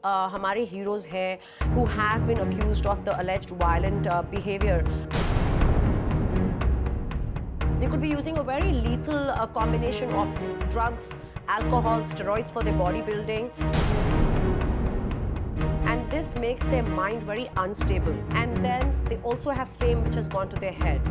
हमारे heroes हैं who have been accused of the alleged violent behavior, they could be using a very lethal combination of drugs, alcohol, steroids for their bodybuilding. And this makes their mind very unstable. And then they also have fame which has gone to their head.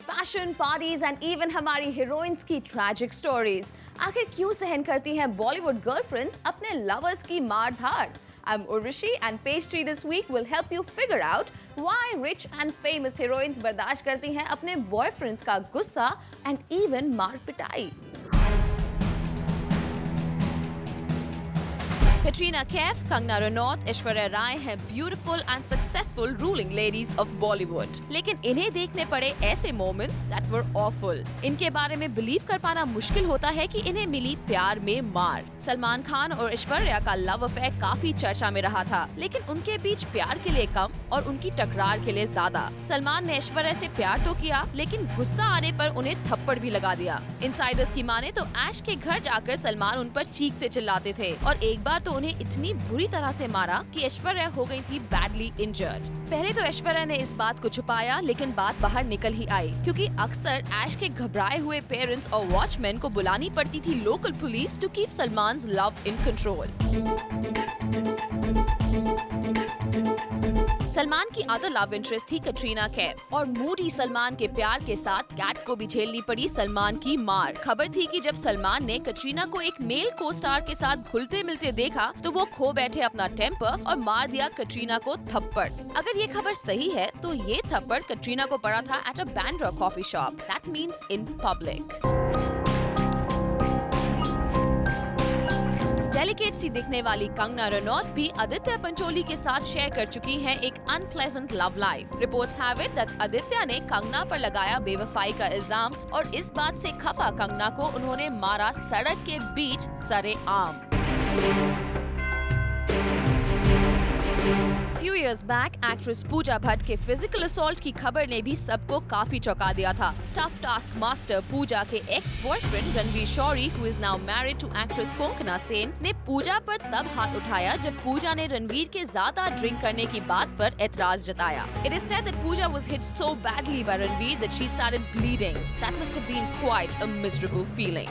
Fashion, parties and even हमारी heroines की tragic stories. आखिर क्यों सहन करती हैं Bollywood girlfriends अपने lovers की मार धाड़? I'm Urvashi and Page 3 this week will help you figure out why rich and famous heroines बर्दाश्त करती हैं अपने boyfriends का गुस्सा and even मार पिटाई. Katrina Kaif, Kangna Ranaut, Aishwarya Rai हैं beautiful and successful ruling ladies of Bollywood. लेकिन इन्हें देखने पड़े ऐसे moments that were awful. इनके बारे में believe कर पाना मुश्किल होता है कि इन्हें मिली प्यार में मार. सलमान खान और ऐश्वर्या का लव अफेयर काफी चर्चा में रहा था, लेकिन उनके बीच प्यार के लिए कम और उनकी टकरार के लिए ज्यादा. सलमान ने ऐश्वर्या से प्यार तो किया, लेकिन गुस्सा आने पर उन्हें थप्पड़ भी लगा दिया. इनसाइडर्स की माने तो ऐश के घर जाकर सलमान उन पर चीखते चिल्लाते थे और एक बार तो उन्हें इतनी बुरी तरह से मारा कि ऐश्वर्या हो गई थी बैडली इंजर्ड. पहले तो ऐश्वर्या ने इस बात को छुपाया, लेकिन बात बाहर निकल ही आई, क्योंकि अक्सर ऐश के घबराए हुए पेरेंट्स और वॉचमैन को बुलानी पड़ती थी local police to keep Salman's love in control. Salman की अदर लव इंटरेस्ट थी कटरीना कैफ और मूडी सलमान के प्यार के साथ कैट को भी झेलनी पड़ी सलमान की मार. खबर थी कि जब सलमान ने कटरीना को एक मेल को स्टार के साथ घुलते मिलते देखा तो वो खो बैठे अपना टेम्पर और मार दिया कटरीना को थप्पड़. अगर ये खबर सही है तो ये थप्पड़ कटरीना को पड़ा था at a Bandra coffee shop, that means in public. Delicate सी दिखने वाली कंगना रनौत भी आदित्य पंचोली के साथ शेयर कर चुकी हैं एक unpleasant love life. Reports have it that Aditya ने कंगना पर लगाया बेवफाई का इल्जाम और इस बात से खफा कंगना को उन्होंने मारा सड़क के बीच सरेआम. Few years back, actress Pooja Bhatt के physical assault की खबर ने भी सबको काफी चौंका दिया था. Tough task master पूजा के ex-boyfriend Ranveer Shauri, who is now married to actress Konkona Sen, ने पूजा पर तब हाथ उठाया जब पूजा ने रणवीर के ज्यादा ड्रिंक करने की बात पर एतराज जताया. It is said that Pooja was hit so badly by Ranveer that she started bleeding. That must have been quite a miserable feeling.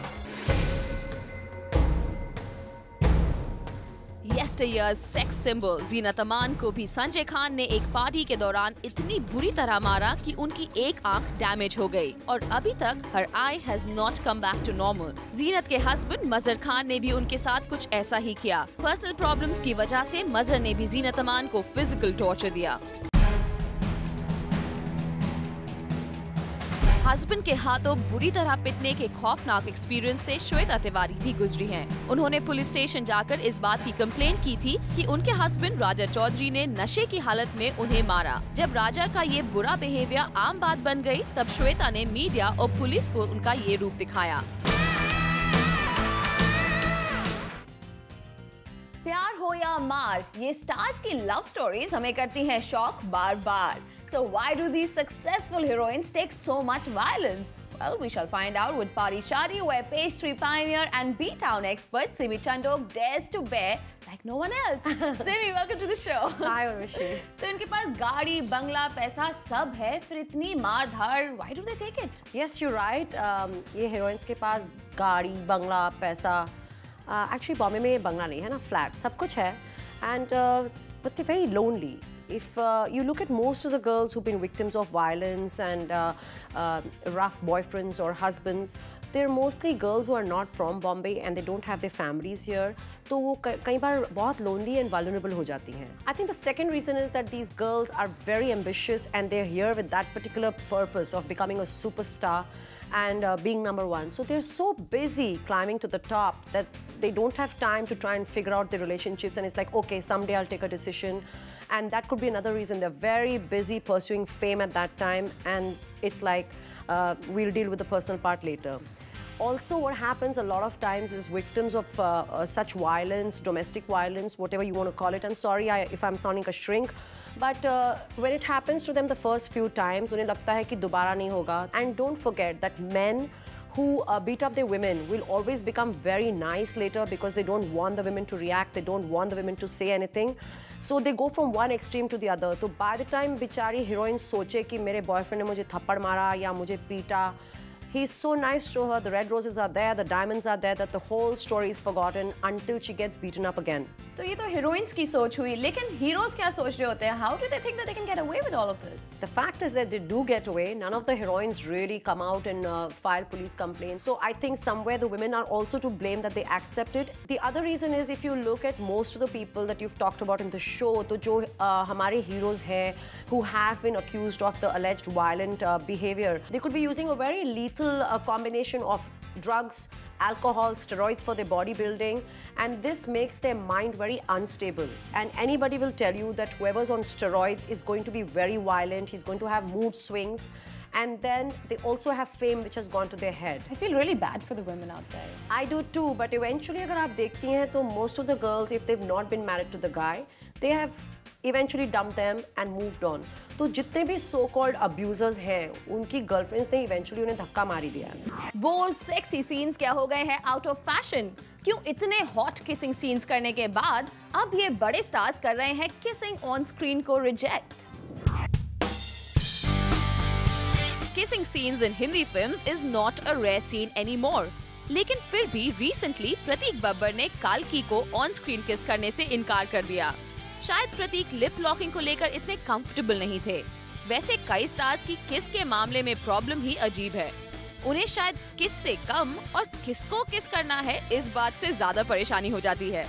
Yesteryear's sex symbol Zeenat Aman को भी संजय खान ने एक पार्टी के दौरान इतनी बुरी तरह मारा कि उनकी एक आंख डैमेज हो गई और अभी तक her eye has not come back to normal. जीनत के हस्बैंड मजहर खान ने भी उनके साथ कुछ ऐसा ही किया. पर्सनल प्रॉब्लम्स की वजह से मजहर ने भी जीनत अमान को फिजिकल टॉर्चर दिया. हस्बैंड के हाथों बुरी तरह पिटने के खौफनाक एक्सपीरियंस से श्वेता तिवारी भी गुजरी हैं. उन्होंने पुलिस स्टेशन जाकर इस बात की कंप्लेंट की थी कि उनके हस्बैंड राजा चौधरी ने नशे की हालत में उन्हें मारा. जब राजा का ये बुरा बिहेवियर आम बात बन गई, तब श्वेता ने मीडिया और पुलिस को उनका ये रूप दिखाया. प्यार हो या मार, ये स्टार्स की लव स्टोरीज हमें करती हैं shock bar bar. So why do these successful heroines take so much violence? Well, we shall find out with Pari Shari, where Page 3 pioneer and B-Town expert Simi Chandok dares to bear like no one else. Simi, welcome to the show. Hi, Urvashi. तो इनके पास गाड़ी, बंगला, पैसा सब है, फिर इतनी मार धाड़, why do they take it? Yes, you're right. ये heroines के पास गाड़ी, बंगला, पैसा. Actually, बॉम्बे में बंगला नहीं है ना, फ्लैट, सब कुछ है. And but they're very lonely. If you look at most of the girls who've been victims of violence and rough boyfriends or husbands, they're mostly girls who are not from Bombay and they don't have their families here. तो वो कई बार बहुत lonely and vulnerable हो जाती हैं. I think the second reason is that these girls are very ambitious and they're here with that particular purpose of becoming a superstar and being number one. So they're so busy climbing to the top that they don't have time to try and figure out their relationships, and it's like, okay, someday I'll take a decision. And that could be another reason. They're very busy pursuing fame at that time, and it's like, we'll deal with the personal part later. Also, what happens a lot of times is victims of such violence, domestic violence, whatever you want to call it. I'm sorry if I'm sounding a shrink, but when it happens to them the first few times, उन्हें लगता है कि दोबारा नहीं होगा. And don't forget that men who beat up their women will always become very nice later because they don't want the women to react, they don't want the women to say anything. So they go from one extreme to the other. So by the time बिचारी heroine सोचे कि मेरे boyfriend ने मुझे थप्पड़ मारा या मुझे पीटा, he's so nice to her, the red roses are there, the diamonds are there, that the whole story is forgotten until she gets beaten up again. तो ये तो heroines की सोच हुई, लेकिन heroes क्या सोच रहे होते हैं? How do they think that they can get away with all of this? The fact is that they do get away. None of the heroines really come out and file police complaints. So I think somewhere the women are also to blame that they accept it. The other reason is if you look at most of the people that you've talked about in the show, तो जो हमारे heroes हैं who have been accused of the alleged violent behavior, they could be using a very lethal combination of drugs, alcohol, steroids for their bodybuilding, and this makes their mind very unstable. And anybody will tell you that whoever's on steroids is going to be very violent, he's going to have mood swings, and then they also have fame which has gone to their head. I feel really bad for the women out there. I do too, but eventually अगर आप देखती हैं तो most of the girls, if they've not been married to the guy, they have eventually dumped them and moved on. तो जितने भी so-called abusers हैं, उनकी girlfriends ने eventually उन्हें धक्का मार ही दिया। Bold, sexy scenes क्या हो गए हैं out of fashion? क्यों इतने hot kissing scenes करने के बाद अब ये बड़े stars कर रहे हैं kissing on screen को reject? Kissing scenes in Hindi films is not a rare scene anymore. लेकिन फिर भी recently प्रतीक बब्बर ने काल्की को on screen kiss करने से इनकार कर दिया। शायद प्रतीक लिप लॉकिंग को लेकर इतने कंफर्टेबल नहीं थे। वैसे कई स्टार्स की किस के मामले में प्रॉब्लम ही अजीब है। उन्हें शायद किस से कम और किसको किस करना है इस बात से ज्यादा परेशानी हो जाती है।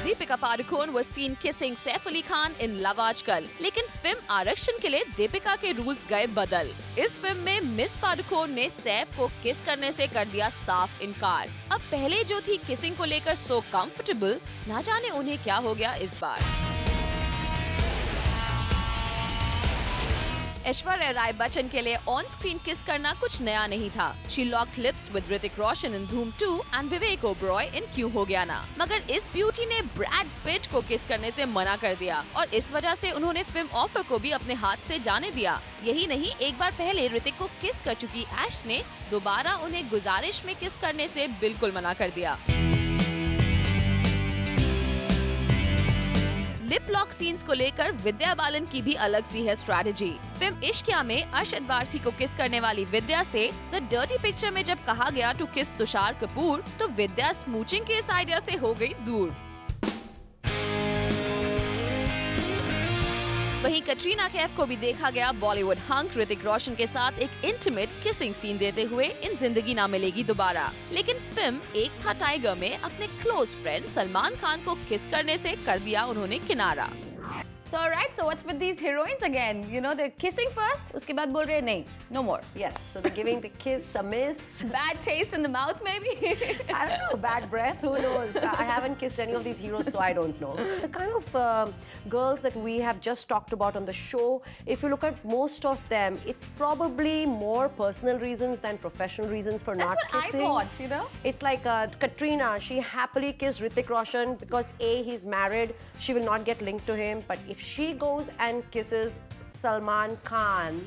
Deepika Padukone was seen kissing Saif Ali Khan in love आजकल, लेकिन फिल्म आरक्षण के लिए दीपिका के रूल्स गए बदल। इस फिल्म में मिस पादुकोण ने सैफ को किस करने से कर दिया साफ इनकार। अब पहले जो थी किसिंग को लेकर सो कंफर्टेबल, ना जाने उन्हें क्या हो गया इस बार। ऐश्वर्या राय बच्चन के लिए ऑन स्क्रीन किस करना कुछ नया नहीं था। She locked lips with Hrithik Roshan in Dhoom 2 and Vivek Oberoi इन क्यों हो गया ना। मगर इस ब्यूटी ने ब्रैड पिट को किस करने से मना कर दिया और इस वजह से उन्होंने फिल्म ऑफर को भी अपने हाथ से जाने दिया। यही नहीं, एक बार पहले ऋतिक को किस कर चुकी ऐश ने दोबारा उन्हें गुजारिश में किस करने से बिल्कुल मना कर दिया। लिप लॉक सीन्स को लेकर विद्या बालन की भी अलग सी है स्ट्रैटेजी। फिल्म इश्किया में अरशद वारसी को किस करने वाली विद्या से द डर्टी पिक्चर में जब कहा गया टू किस तुषार कपूर, तो विद्या स्मूचिंग के इस आइडिया से हो गई दूर। वहीं कटरीना कैफ को भी देखा गया बॉलीवुड हंक ऋतिक रोशन के साथ एक इंटीमेट किसिंग सीन देते हुए इन जिंदगी ना मिलेगी दोबारा। लेकिन फिल्म एक था टाइगर में अपने क्लोज फ्रेंड सलमान खान को किस करने से कर दिया उन्होंने किनारा। So alright, so what's with these heroines again? You know, they're kissing first, उसके बाद बोल रहे हैं नहीं, no more. Yes, so they're giving the kiss a miss. Bad taste in the mouth, maybe. I don't know, bad breath, who knows? I haven't kissed any of these heroes, so I don't know. The kind of girls that we have just talked about on the show, if you look at most of them, it's probably more personal reasons than professional reasons for not kissing. That's what I thought, you know? It's like Katrina, she happily kissed Hrithik Roshan because A, he's married, she will not get linked to him, but if she goes and kisses Salman Khan,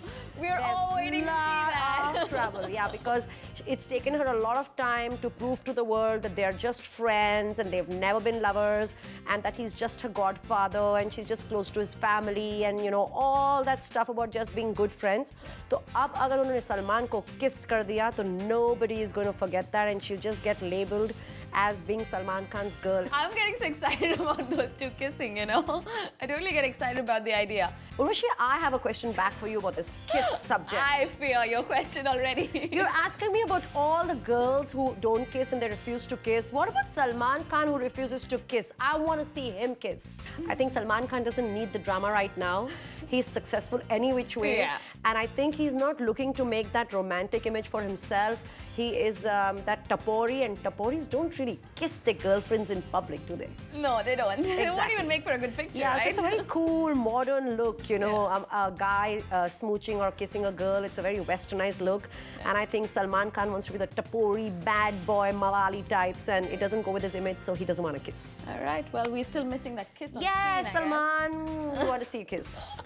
we're all waiting to see that. Of trouble, yeah, because it's taken her a lot of time to prove to the world that they're just friends and they've never been lovers, and that he's just her godfather and she's just close to his family, and you know all that stuff about just being good friends. So अब अगर उन्होंने सलमान को kiss कर दिया, तो nobody is going to forget that, and she'll just get labeled as being Salman Khan's girl. I'm getting so excited about those two kissing, you know. I totally get excited about the idea. Urvashi, I have a question back for you about this kiss subject. I fear your question already. You're asking me about all the girls who don't kiss and they refuse to kiss. What about Salman Khan who refuses to kiss? I want to see him kiss. I think Salman Khan doesn't need the drama right now. He's successful any which way. Yeah. And I think he's not looking to make that romantic image for himself. He is that tapori, and taporis don't really kiss their girlfriends in public, do they? No, they don't. Exactly. They won't even make for a good picture, yeah, right? So it's a very cool, modern look, you know, a guy smooching or kissing a girl. It's a very westernized look. Yeah. And I think Salman Khan wants to be the tapori, bad boy, Mawali types, and it doesn't go with his image, so he doesn't want to kiss. All right, well, we're still missing that kiss on yes, screen, Salman, we want to see you kiss.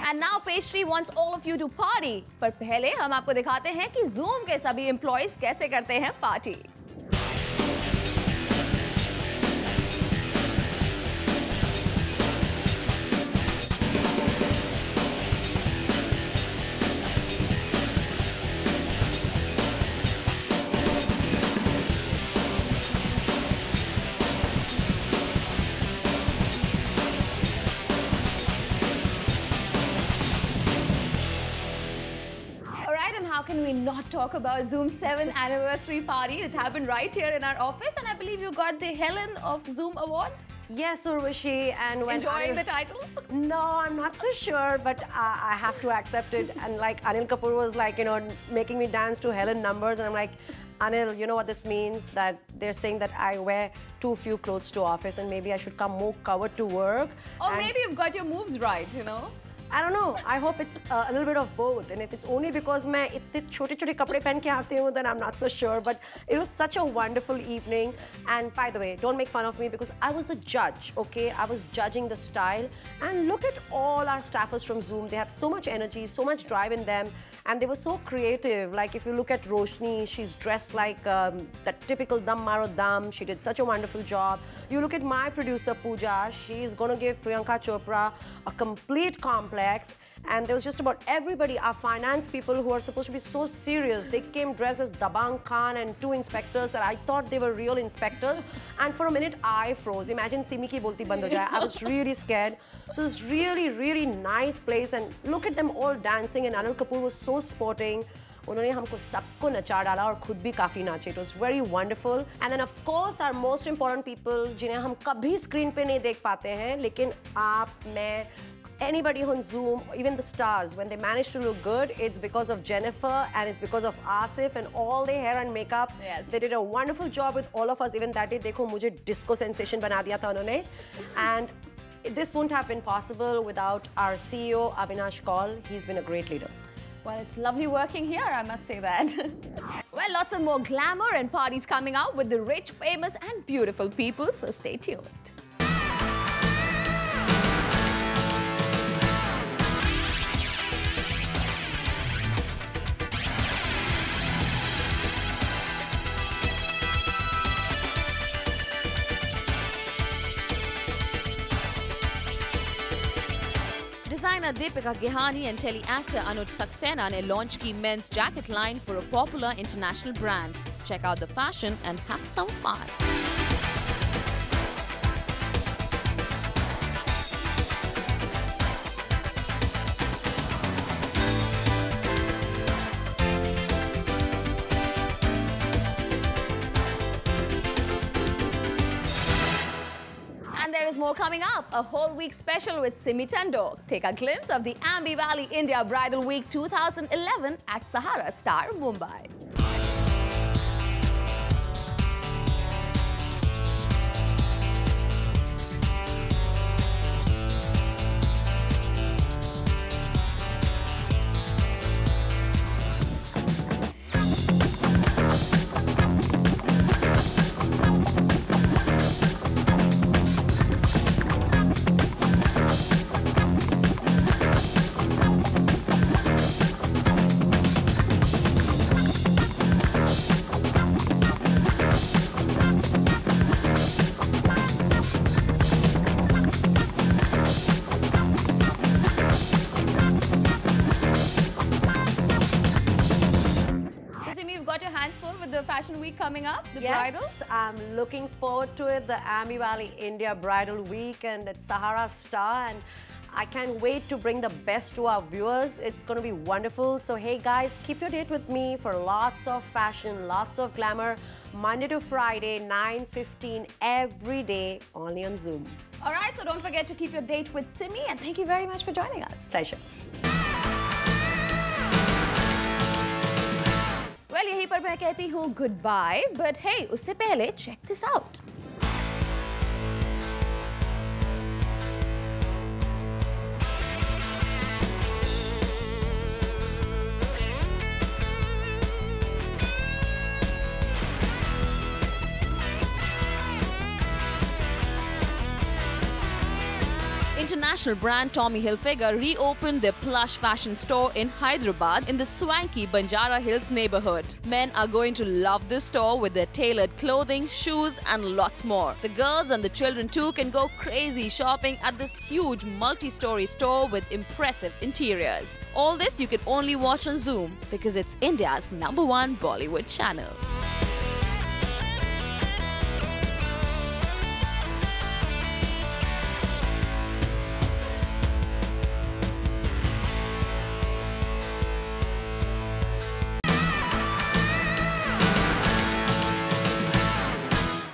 And now Pastry wants all of you to party. पर पहले हम आपको दिखाते हैं कि Zoom के सभी employees कैसे करते हैं party. How can we not talk about Zoom's 7th anniversary party? It happened right here in our office, and I believe you got the Helen of Zoom award. Yes, Urvashi, and when enjoying the title? No, I'm not so sure, but I have to accept it. And like Anil Kapoor was like, you know, making me dance to Helen numbers, and I'm like, Anil, you know what this means? That they're saying that I wear too few clothes to office, and maybe I should come more covered to work. Or maybe you've got your moves right, you know. I don't know. I hope it's a little bit of both. And if it's only because मैं इतने छोटे-छोटे कपड़े पहन के आती हूँ, then I'm not so sure. But it was such a wonderful evening. And by the way, don't make fun of me because I was the judge, okay? I was judging the style. And look at all our staffers from Zoom. They have so much energy, so much drive in them. And they were so creative. Like if you look at Roshni, she's dressed like that typical dam maro dam. She did such a wonderful job. You look at my producer, Pooja. She's going to give Priyanka Chopra a complete complex. And there was just about everybody, our finance people who are supposed to be so serious. They came dressed as Dabang Khan and two inspectors that I thought they were real inspectors. And for a minute, I froze. Imagine Simi ki bolti band ho jaye. I was really scared. So it's really, really nice place. And look at them all dancing. And Anil Kapoor was so sporting. उन्होंने हमको सबको नचा डाला और खुद भी काफी नाचे. It was very wonderful. And then of course our most important people जिन्हें हम कभी स्क्रीन पे नहीं देख पाते हैं, लेकिन आप, मैं, anybody on Zoom, even the stars, when they manage to look good, it's because of Jennifer and it's because of Asif and all their hair and makeup. Yes. They did a wonderful job with all of us. Even that day, देखो मुझे disco sensation बना दिया था उन्होंने. And this wouldn't have been possible without our CEO Avinash Kaul. He's been a great leader. Well, it's lovely working here, I must say that. Well, lots of more glamour and parties coming out with the rich, famous and beautiful people, so stay tuned. Designer Deepika Gehani and tele-actor Anuj Saxena ने launch की men's jacket line for a popular international brand. Check out the fashion and have some fun. And there is more coming up, a whole week special with Simi Tandok. Take a glimpse of the Ambi Valley India Bridal Week 2011 at Sahara Star, Mumbai. The Fashion Week coming up, the bridal? Yes, I'm looking forward to it, the Ambi Valley India Bridal Week and at Sahara Star, and I can't wait to bring the best to our viewers. It's going to be wonderful. So hey guys, keep your date with me for lots of fashion, lots of glamour, Monday to Friday, 9:15 every day, only on Zoom. All right, so don't forget to keep your date with Simi, and thank you very much for joining us. Pleasure. Well, यहीं पर मैं कहती हूँ goodbye, but hey, उससे पहले check this out. In International brand Tommy Hilfiger reopened their plush fashion store in Hyderabad in the swanky Banjara Hills neighborhood. Men are going to love this store with their tailored clothing, shoes and lots more. The girls and the children too can go crazy shopping at this huge multi-story store with impressive interiors. All this you can only watch on Zoom because it's India's #1 Bollywood channel.